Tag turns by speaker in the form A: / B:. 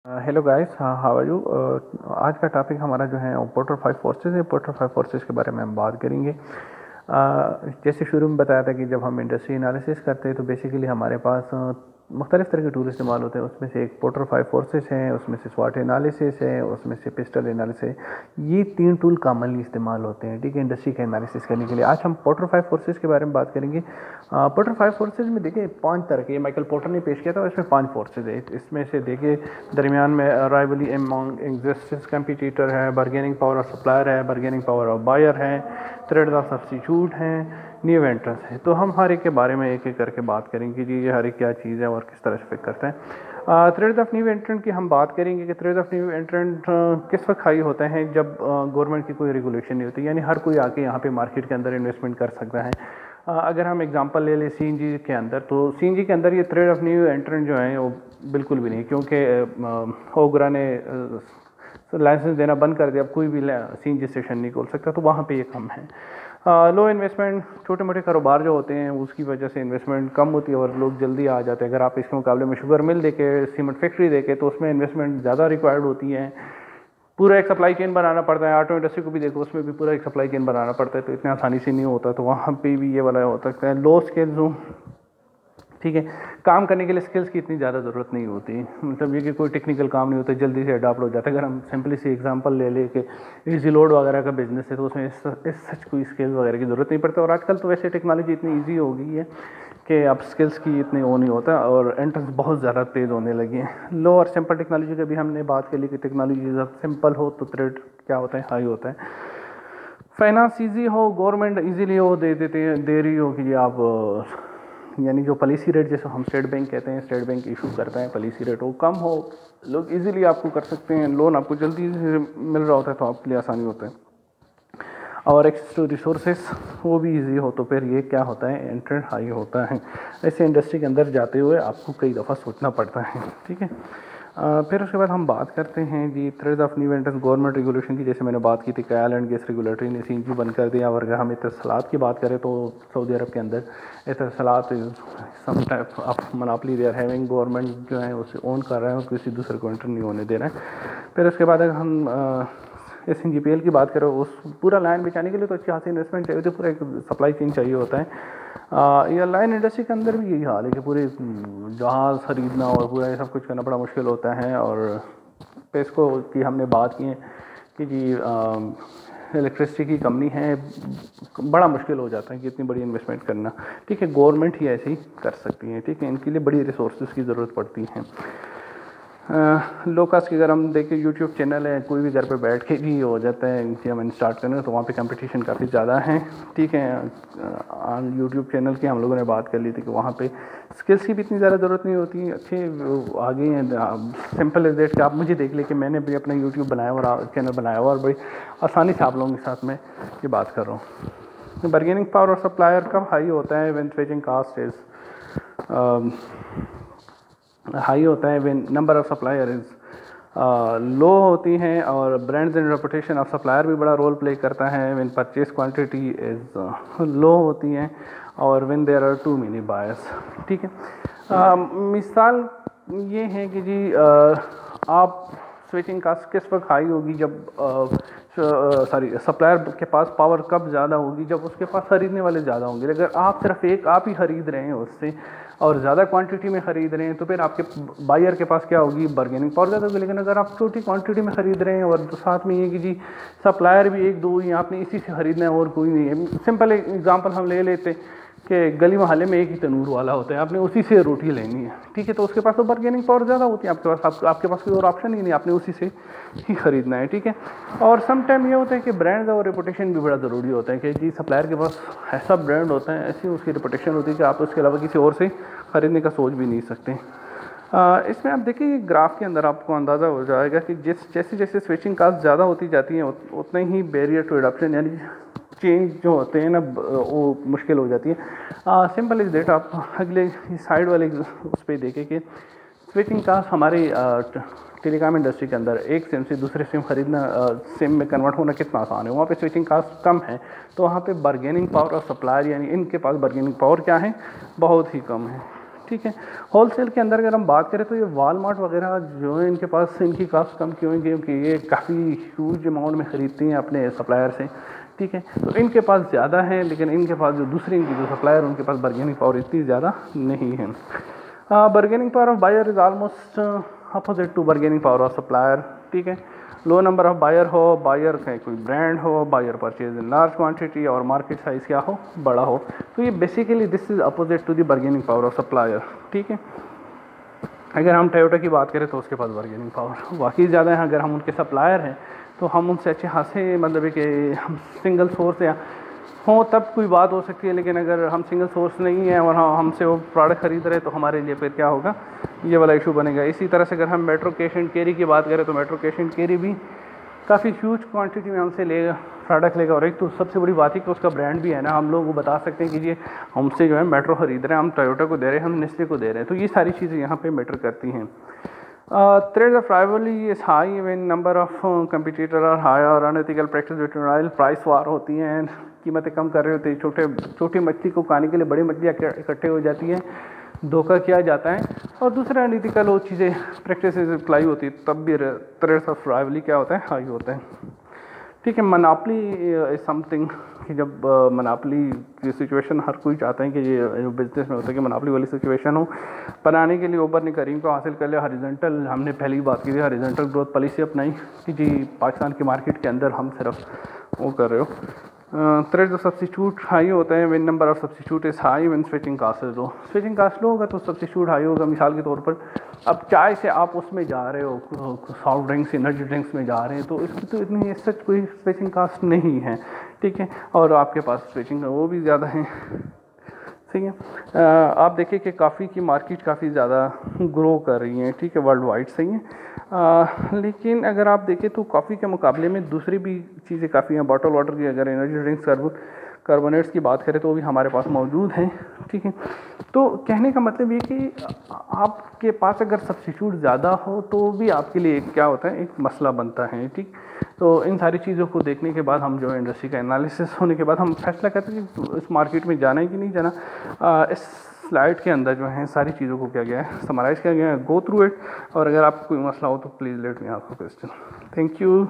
A: Hello guys, how are you. आज का topic हमारा जो है पोर्टर फाइव फोर्सेस है। पोर्टर फाइव फोर्सेस के बारे में हम बात करेंगे। जैसे शुरू में बताया था कि जब हम इंडस्ट्री एनालिसिस करते हैं तो बेसिकली हमारे पास मुख्तलिफ़ तरह के टूल इस्तेमाल होते हैं। उसमें से एक पोर्टर फाइव फोर्सेस हैं, उसमें से स्वाट एनालिसिस है, उसमें से पिस्टल एनालिसिस। ये तीन टूल कॉमनली इस्तेमाल होते हैं, ठीक है, इंडस्ट्री का एनालिसिस करने के लिए। आज हम पोर्टर फाइव फोर्सेस के बारे में बात करेंगे। पोर्टर फाइव फोर्सेस में देखिए 5 तरह के, माइकल पोर्टर ने पेश किया था, इसमें 5 फोर्सेज है। इसमें से देखिए दरमियान में राइवली एमंग एग्जिस्टेंस कंपटीटर है, बार्गेनिंग पावर ऑफ सप्लायर है, बार्गेनिंग पावर ऑफ बायर है, थ्रेड ऑफ सब्स्टिट्यूट है, न्यू एंट्रेंस है। तो हम हर एक के बारे में एक एक करके बात करेंगे कि ये हर एक क्या चीज़ है और किस तरह से फिक करते हैं। थ्रेड ऑफ न्यू एंट्रेंट की हम बात करेंगे कि थ्रेड ऑफ न्यू एंट्रेंट किस वक्त हाई होता है, जब गवर्नमेंट की कोई रेगुलेशन नहीं होती, यानी हर कोई आके यहाँ पे मार्केट के अंदर इन्वेस्टमेंट कर सकता है। अगर हम एग्जांपल ले लें सीएनजी के अंदर, तो सीएनजी के अंदर ये थ्रेड ऑफ न्यू एंट्रेंट जो है वो बिल्कुल भी नहीं, क्योंकि ओगरा ने लाइसेंस देना बंद कर दिया। अब कोई भी सीएनजी स्टेशन नहीं खोल सकता, तो वहाँ पे ये कम है। लो इन्वेस्टमेंट, छोटे मोटे कारोबार जो होते हैं उसकी वजह से इन्वेस्टमेंट कम होती है और लोग जल्दी आ जाते हैं। अगर आप इसके मुकाबले में शुगर मिल देके, सीमेंट फैक्ट्री देके, तो उसमें इन्वेस्टमेंट ज़्यादा रिक्वायर्ड होती है। पूरा एक सप्लाई चेन बनाना पड़ता है। ऑटो इंडस्ट्री को भी देखो, उसमें भी पूरा एक सप्लाई चेन बनाना पड़ता है, तो इतनी आसानी से नहीं होता। तो वहाँ पे भी ये वाला हो सकता है। लो स्किल्स हो, ठीक है, काम करने के लिए स्किल्स की इतनी ज़्यादा ज़रूरत नहीं होती, मतलब ये कि कोई टेक्निकल काम नहीं होता, जल्दी से अडॉप्ट हो जाता है। अगर हम सिंपली सी एग्जांपल ले लें कि इजी लोड वगैरह का बिजनेस है, तो उसमें इस सच कोई स्किल्स वगैरह की ज़रूरत नहीं पड़ती। और आजकल तो वैसे टेक्नोलॉजी इतनी ईजी हो गई है कि अब स्किल्स की इतनी वो नहीं होता और एंट्रेंस बहुत ज़्यादा तेज़ होने लगी है। लो और सिंपल टेक्नोलॉजी की भी हमने बात कर ली कि टेक्नोलॉजी जब सिंपल हो तो थ्रेड क्या होता है, हाई होता है। फाइनेंस ईजी हो, गवर्नमेंट ईजीली हो दे रही हो कि आप यानी जो पॉलिसी रेट, जैसे हम स्टेट बैंक कहते हैं, स्टेट बैंक इशू करता है, पॉलिसी रेट वो कम हो, लोग इजीली आपको कर सकते हैं, लोन आपको जल्दी से मिल रहा होता है, तो आपके लिए आसानी होता है। और एक्सेस टू रिसोर्सेस वो भी इजी हो, तो फिर ये क्या होता है, एंट्रेंट हाई होता है। ऐसे इंडस्ट्री के अंदर जाते हुए आपको कई दफ़ा सोचना पड़ता है, ठीक है। फिर उसके बाद हम बात करते हैं जी threat of new entrants government regulation की। जैसे मैंने बात की थी कि ऑयल एंड गैस रेगुलेटरी ने सीएनजी बंद कर दिया। और अगर हम इत्तसलात की बात करें तो सऊदी अरब के अंदर Etisalat some type of monopoly they are having, government जो है उसे ओन कर रहा है और किसी दूसरे को एंटर नहीं होने दे रहा है। फिर उसके बाद अगर हम SNGPL की बात करें, उस पूरा लाइन बिछाने के लिए तो अच्छी खासी इन्वेस्टमेंट चाहिए होती है, पूरा एक सप्लाई चेन चाहिए होता है। ये लाइन इंडस्ट्री के अंदर भी यही हाल है कि पूरे जहाज़ खरीदना और पूरा ये सब कुछ करना बड़ा मुश्किल होता है। और पेस्को की हमने बात की है कि जी इलेक्ट्रिसिटी की कमी है, बड़ा मुश्किल हो जाता है कि इतनी बड़ी इन्वेस्टमेंट करना, ठीक है। गवर्नमेंट ही ऐसे ही कर सकती है, ठीक है, इनके लिए बड़ी रिसोर्सेज की ज़रूरत पड़ती है। लो कास्ट की अगर हम देखें, यूट्यूब चैनल है, कोई भी घर पे बैठ के भी हो जाता है कि हम स्टार्ट करें, तो वहाँ पे कंपटीशन काफ़ी ज़्यादा है, ठीक है। यूट्यूब चैनल की हम लोगों ने बात कर ली थी कि वहाँ पे स्किल्स की भी इतनी ज़्यादा ज़रूरत नहीं होती, अच्छे आगे हैं। सिंपल एज डेट कि आप मुझे देख ले कि मैंने भी अपना यूट्यूब बनाया और चैनल बनाया हुआ, और बड़ी आसानी से आप लोगों के साथ में ये बात कर रहा हूँ। बार्गेनिंग पावर और सप्लायर कब हाई होता है, when switching cost is high होता है, when number of supplier is low होती हैं। और brands and reputation of supplier भी बड़ा रोल प्ले करता है, when purchase quantity is low होती हैं, और when there are too many buyers, ठीक है। मिसाल ये है कि जी आप स्विचिंग कास्ट किस वक्त हाई होगी, जब सप्लायर के पास पावर कब ज़्यादा होगी, जब उसके पास ख़रीदने वाले ज़्यादा होंगे। अगर आप सिर्फ एक आप ही ख़रीद रहे हैं उससे और ज़्यादा क्वांटिटी में ख़रीद रहे हैं, तो फिर आपके बायर के पास क्या होगी, बार्गेनिंग पावर ज़्यादा होगी। लेकिन अगर आप छोटी क्वांटिटी में ख़रीद रहे हैं और साथ में ये कि जी सप्लायर भी एक दो ही, आपने इसी से ख़रीदना है और कोई नहीं है। सिंपल एग्जांपल हम ले लेते कि गली मोहल्ले में एक ही तनूर वाला होता है, आपने उसी से रोटी लेनी है, ठीक है, तो उसके पास तो बार्गेनिंग पावर ज़्यादा होती है, आपके पास कोई और ऑप्शन ही नहीं, आपने उसी से ही ख़रीदना है, ठीक है। और सम टाइम ये होता है कि ब्रांड और रेपुटेशन भी बड़ा ज़रूरी होता है कि जी सप्लायर के पास ऐसा ब्रांड होता है, ऐसी उसकी रेपुटेशन होती है कि आप उसके अलावा किसी और से ख़रीदने का सोच भी नहीं सकते। इसमें आप देखिए ग्राफ के अंदर आपको अंदाज़ा हो जाएगा कि जैसे जैसे स्विचिंग कास्ट ज़्यादा होती जाती हैं, उतना ही बैरियर टू एडॉप्शन यानी चेंज जो होते हैं ना, वो मुश्किल हो जाती है। सिंपल इज डेट, आप अगले साइड वाले उस पर देखें कि स्विचिंग कास्ट हमारे टेलीकॉम इंडस्ट्री के अंदर एक सिम से दूसरे सिम खरीदना, सिम में कन्वर्ट होना कितना आसान है। वहाँ पे स्विचिंग कास्ट कम है, तो वहाँ पे बार्गेनिंग पावर और सप्लायर यानी इनके पास बार्गेनिंग पावर क्या है, बहुत ही कम है, ठीक है। होलसेल के अंदर अगर हम बात करें तो ये वालमार्ट वगैरह जो है इनके पास इनकी कास्ट कम क्यों है, क्योंकि ये काफ़ी ह्यूज अमाउंट में ख़रीदती हैं अपने सप्लायर से, ठीक है। तो इनके पास ज़्यादा है, लेकिन इनके पास जो दूसरी इनकी जो सप्लायर उनके पास बार्गेनिंग पावर इतनी ज़्यादा नहीं है। Bargaining power of buyer is almost opposite to bargaining power of supplier, ठीक है। लो नंबर ऑफ बायर हो, बायर का कोई ब्रांड हो, buyer purchase in large quantity और मार्केट साइज़ क्या हो, बड़ा हो, तो ये basically this is opposite to the bargaining power of supplier, ठीक है। अगर हम टोयोटा की बात करें तो उसके पास बार्गेनिंग पावर वाकई ज़्यादा है। अगर हम उनके सप्लायर हैं तो हम उनसे अच्छे खासे मतलब है कि हम सिंगल सोर्स या हो तब कोई बात हो सकती है, लेकिन अगर हम सिंगल सोर्स नहीं हैं और हमसे वो प्रोडक्ट खरीद रहे तो हमारे लिए फिर क्या होगा, ये वाला इशू बनेगा। इसी तरह से अगर हम मेट्रो कैश एंड कैरी की बात करें तो मेट्रो कैश एंड कैरी भी काफ़ी ह्यूज क्वांटिटी में हमसे लेगा, प्रोडक्ट लेगा। और एक तो सबसे बड़ी बात है कि उसका ब्रांड भी है ना, हम लोग वो बता सकते हैं कि ये हमसे जो है मेट्रो खरीद रहे हैं, हम टोयोटा को दे रहे हैं, हम नेस्ले को दे रहे हैं, तो ये सारी चीज़ें यहाँ पे मैटर करती हैं। Threats of rivalry is high when number of competitor are high और unethical practice between rival, price war होती हैं, कीमतें कम कर रहे होते हैं, छोटी मछली को खाने के लिए बड़ी मछलियाँ इकट्ठे हो जाती हैं, धोखा किया जाता है। और दूसरा अनइथिकल वो चीज़ें प्रैक्टिस अप्लाई होती है, तब भी थ्रेट्स ऑफ राइवली क्या होता है, हाई होता है, ठीक है। मोनोपोली इज समथिंग कि जब मोनोपोली की सिचुएशन हर कोई चाहता है कि ये बिजनेस में होता है कि मोनोपोली वाली सिचुएशन हो, बनाने के लिए ऊपर ने करीम को हासिल कर लिया। हॉरिजॉन्टल हमने पहली बात की थी, हॉरिजॉन्टल ग्रोथ पॉलिसी अपनाई कि जी पाकिस्तान की मार्केट के अंदर हम सिर्फ वो कर रहे हो। थ्रेट्स ऑफ सब्स्टिट्यूट हाई होता है when number of substitute is high, when switching cost is low. Switching cost low होगा तो सब्स्टिट्यूट हाई होगा। मिसाल के तौर पर अब चाय से आप उसमें जा रहे हो, सॉफ्ट ड्रिंक्स एनर्जी ड्रिंक्स में जा रहे हैं, तो इसकी तो इतनी सच कोई स्विचिंग कास्ट नहीं है, ठीक है। और आपके पास स्विचिंग वो भी ज़्यादा है, ठीक है। आप देखिए कि कॉफ़ी की मार्केट काफ़ी ज़्यादा ग्रो कर रही है, ठीक है, वर्ल्ड वाइड, सही है। लेकिन अगर आप देखें तो कॉफ़ी के मुकाबले में दूसरी भी चीज़ें काफ़ी हैं। बॉटल वाटर की अगर एनर्जी ड्रिंक्स कार्बोनेट्स की बात करें तो वो भी हमारे पास मौजूद हैं, ठीक है। तो कहने का मतलब ये कि आपके पास अगर सब्स्टिट्यूट ज़्यादा हो तो भी आपके लिए क्या होता है, एक मसला बनता है, ठीक। तो इन सारी चीज़ों को देखने के बाद हम जो है इंडस्ट्री का एनालिसिस होने के बाद हम फैसला करते हैं कि इस मार्केट में जाना है कि नहीं जाना। इस स्लाइड के अंदर जो है सारी चीज़ों को क्या गया है, समराइज़ किया गया है। गो थ्रू इट, और अगर आपको कोई मसला हो तो please let me ask question. Thank you.